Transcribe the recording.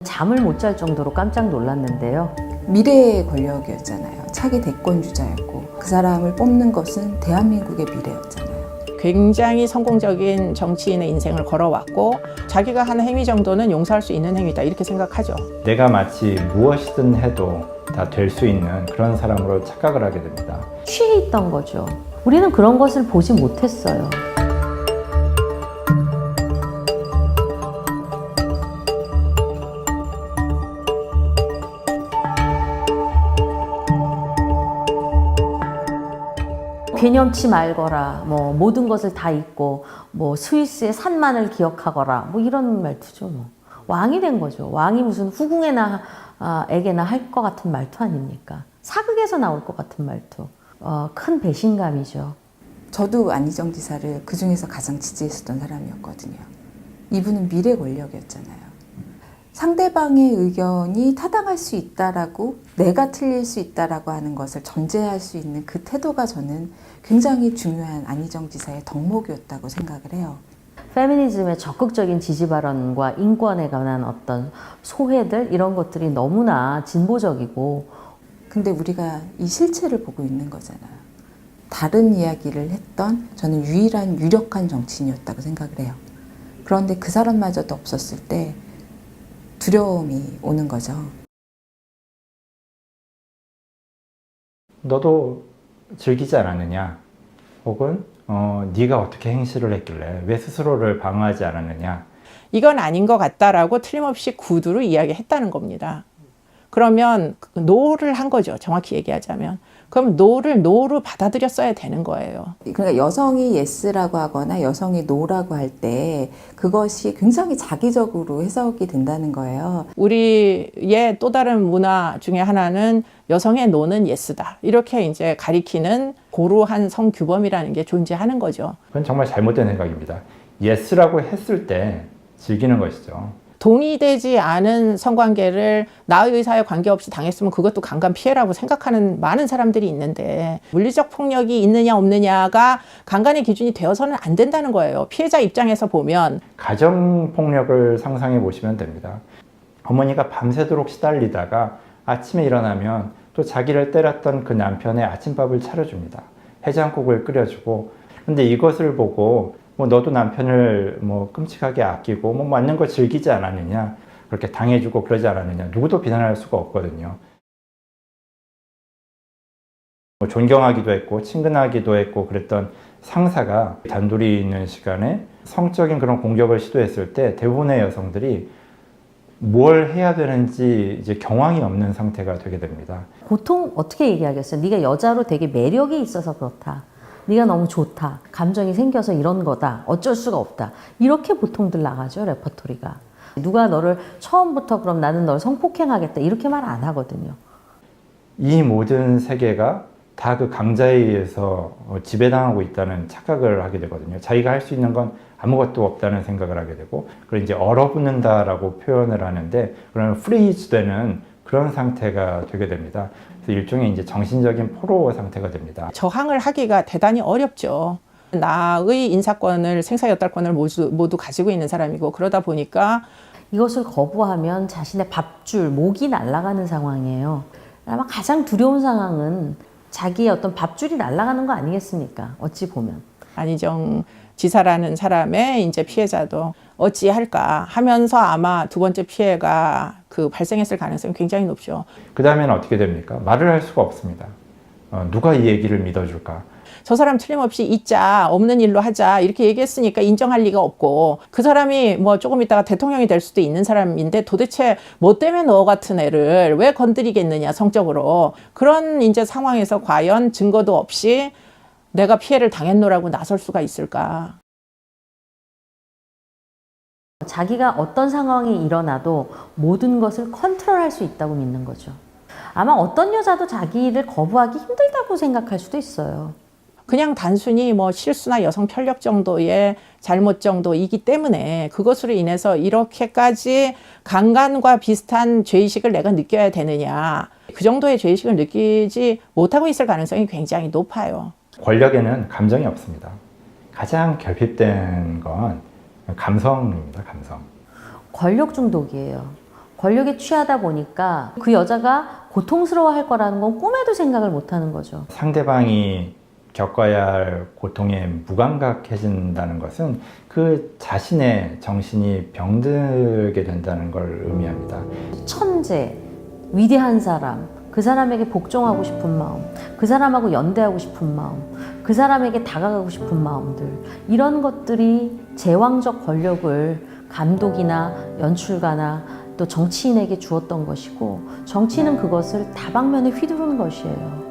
잠을 못 잘 정도로 깜짝 놀랐는데요. 미래의 권력이었잖아요. 차기 대권 주자였고 그 사람을 뽑는 것은 대한민국의 미래였잖아요. 굉장히 성공적인 정치인의 인생을 걸어왔고 자기가 한 행위 정도는 용서할 수 있는 행위다 이렇게 생각하죠. 내가 마치 무엇이든 해도 다 될 수 있는 그런 사람으로 착각을 하게 됩니다. 취해 있던 거죠. 우리는 그런 것을 보지 못했어요. 개념치 말거라, 모든 것을 다 잊고, 스위스의 산만을 기억하거라, 이런 말투죠. 왕이 된 거죠. 왕이 무슨 후궁에나 에게나 할 것 같은 말투 아닙니까? 사극에서 나올 것 같은 말투. 큰 배신감이죠. 저도 안희정 지사를 그 중에서 가장 지지했었던 사람이었거든요. 이분은 미래 권력이었잖아요. 상대방의 의견이 타당할 수 있다라고, 내가 틀릴 수 있다라고 하는 것을 전제할 수 있는 그 태도가 저는 굉장히 중요한 안희정 지사의 덕목이었다고 생각을 해요. 페미니즘의 적극적인 지지 발언과 인권에 관한 어떤 소회들 이런 것들이 너무나 진보적이고, 근데 우리가 이 실체를 보고 있는 거잖아요. 다른 이야기를 했던 저는 유일한 유력한 정치인이었다고 생각을 해요. 그런데 그 사람마저도 없었을 때 두려움이 오는 거죠. 너도 즐기지 않았느냐? 혹은 네가 어떻게 행실을 했길래 왜 스스로를 방어하지 않았느냐? 이건 아닌 것 같다라고 틀림없이 구두로 이야기했다는 겁니다. 그러면 노를 한 거죠. 정확히 얘기하자면. 그럼 노를 노로 받아들였어야 되는 거예요. 그러니까 여성이 예스라고 하거나 여성이 노라고 할 때 그것이 굉장히 자기적으로 해석이 된다는 거예요. 우리의 또 다른 문화 중에 하나는 여성의 노는 예스다. 이렇게 이제 가리키는 고루한 성규범이라는 게 존재하는 거죠. 그건 정말 잘못된 생각입니다. 예스라고 했을 때 즐기는 것이죠. 동의되지 않은 성관계를 나의 의사에 관계없이 당했으면 그것도 강간 피해라고 생각하는 많은 사람들이 있는데 물리적 폭력이 있느냐 없느냐가 강간의 기준이 되어서는 안 된다는 거예요. 피해자 입장에서 보면 가정폭력을 상상해 보시면 됩니다. 어머니가 밤새도록 시달리다가 아침에 일어나면 또 자기를 때렸던 그 남편의 아침밥을 차려줍니다. 해장국을 끓여주고. 근데 이것을 보고 너도 남편을 끔찍하게 아끼고 맞는 거 즐기지 않았느냐, 그렇게 당해주고 그러지 않았느냐, 누구도 비난할 수가 없거든요. 존경하기도 했고 친근하기도 했고 그랬던 상사가 단둘이 있는 시간에 성적인 그런 공격을 시도했을 때 대부분의 여성들이 뭘 해야 되는지 이제 경황이 없는 상태가 되게 됩니다. 보통 어떻게 얘기하겠어요? 네가 여자로 되게 매력이 있어서 그렇다. 네가 너무 좋다. 감정이 생겨서 이런 거다. 어쩔 수가 없다. 이렇게 보통들 나가죠, 레퍼토리가. 누가 너를 처음부터 그럼 나는 널 성폭행하겠다. 이렇게 말 안 하거든요. 이 모든 세계가 다 그 강자에 의해서 지배당하고 있다는 착각을 하게 되거든요. 자기가 할 수 있는 건 아무것도 없다는 생각을 하게 되고, 그걸 이제 얼어붙는다라고 표현을 하는데, 그러면 프리즈 되는 그런 상태가 되게 됩니다. 그래서 일종의 이제 정신적인 포로 상태가 됩니다. 저항을 하기가 대단히 어렵죠. 나의 인사권을, 생사여탈권을 모두 가지고 있는 사람이고 그러다 보니까 이것을 거부하면 자신의 밥줄, 목이 날아가는 상황이에요. 아마 가장 두려운 상황은 자기의 어떤 밥줄이 날아가는 거 아니겠습니까? 어찌 보면. 안희정 지사라는 사람의 이제 피해자도 어찌할까 하면서 아마 두 번째 피해가 발생했을 가능성이 굉장히 높죠. 그 다음에는 어떻게 됩니까? 말을 할 수가 없습니다. 누가 이 얘기를 믿어줄까? 저 사람 틀림없이 잊자, 없는 일로 하자 이렇게 얘기했으니까 인정할 리가 없고, 그 사람이 조금 있다가 대통령이 될 수도 있는 사람인데 도대체 뭐 때문에 너 같은 애를 왜 건드리겠느냐 성적으로. 그런 이제 상황에서 과연 증거도 없이 내가 피해를 당했노라고 나설 수가 있을까? 자기가 어떤 상황이 일어나도 모든 것을 컨트롤할 수 있다고 믿는 거죠. 아마 어떤 여자도 자기를 거부하기 힘들다고 생각할 수도 있어요. 그냥 단순히 실수나 여성 편력 정도의 잘못 정도이기 때문에 그것으로 인해서 이렇게까지 강간과 비슷한 죄의식을 내가 느껴야 되느냐. 그 정도의 죄의식을 느끼지 못하고 있을 가능성이 굉장히 높아요. 권력에는 감정이 없습니다. 가장 결핍된 건 감성입니다. 감성. 권력 중독이에요. 권력에 취하다 보니까 그 여자가 고통스러워할 거라는 건 꿈에도 생각을 못 하는 거죠. 상대방이 겪어야 할 고통에 무감각해진다는 것은 그 자신의 정신이 병들게 된다는 걸 의미합니다. 천재, 위대한 사람, 그 사람에게 복종하고 싶은 마음, 그 사람하고 연대하고 싶은 마음, 그 사람에게 다가가고 싶은 마음들, 이런 것들이 제왕적 권력을 감독이나 연출가나 또 정치인에게 주었던 것이고, 정치는 그것을 다방면에 휘두르는 것이에요.